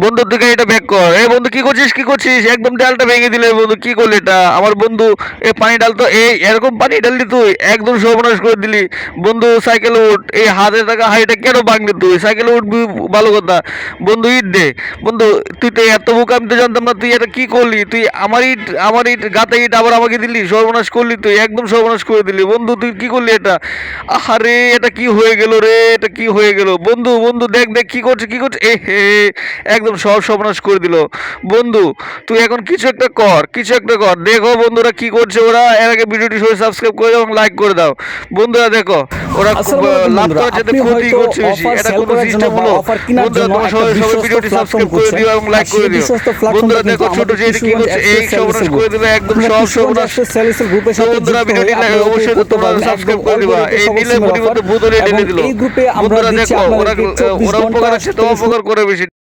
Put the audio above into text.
বন্ধু তুই এটা ব্যাক কর। এই বন্ধু কি করছিস, কি করছিস? একদম ডালটা ভেঙে দিলে বন্ধু, কি করলি এটা আমার বন্ধু? এই পানি ডাল তো এই এরকম পানি ঢাললি তুই, একদম সর্বনাশ করে দিলি। বন্ধু সাইকেলে উঠ, এই হাতে থাকা হাঁড়িটা কেন ভাঙলি তুই? সাইকেলে উঠবি ভালো কথা, বন্ধু ইট দে। বন্ধু তুই তো এত বোকা, আমি তো জানতাম না। তুই এটা কি করলি? তুই আমার ইট গাতে ইট আবার আমাকে দিলি, সর্বনাশ করলি তুই, একদম সর্বনাশ করে দিলি। বন্ধু তুই কি করলি এটা? আহারে এটা কি হয়ে গেল রে, এটা কি হয়ে গেল? বন্ধু বন্ধু দেখ দেখ কি করছে, কি করছে, এ হে, একদম সব সর্বনাশ করে দিল। বন্ধু তুই এখন কিছু একটা কর, কিছু একটা কর। দেখো বন্ধুরা কি করছে ওরা। এর আগে ভিডিওটি সবাই সাবস্ক্রাইব করে দাও এবং লাইক করে দাও। বন্ধুরা দেখো ওরা আসসালামু আলাইকুম লাভ বন্ধুরা, করার যাতে আপনি ক্ষতি হয়তো করছে বেশি, অফার এটা সেল কোনো করার জন্য সিস্টেম বা হলো? অফার কেনার বন্ধুরা জন্য তোমরা একটা সবাই সবাই বিশ্বস্ত ভিডিওটি প্ল্যাটফর্ম সাবস্ক্রাইব করে খুঁজছেন। দিও এবং আর লাইক করে সেই দিও। বিশ্বস্ত বন্ধুরা প্ল্যাটফর্মটা কিন্তু দেখো ছোট আমাদের যেটা কি কৃষিগঞ্জ করছে, এই এক্সপ্রেস সর্বনাশ সার্ভিসের গ্রুপ। করে দেবে, একদম আপনারা সব কৃষিগঞ্জ সর্বনাশ। এক্সপ্রেস সার্ভিসের গ্রুপের তো সাথে বন্ধুরা যুক্ত হয়ে ভিডিওটি আপনারা অবশ্যই করতে তোমরা পারবেন একদম সাবস্ক্রাইব করে অল্প দিবা। রেটে এই সকল নিলে সিমের মুড়ি অফার। মধ্যে ভূত ঢেলে এবং দিল। এই গ্রুপে আমরা বন্ধুরা দিচ্ছি দেখো ওরা আপনাদেরকে 24 ওরা ঘন্টার উপকার আছে, তোমার সাথে উপকার করে বেশি।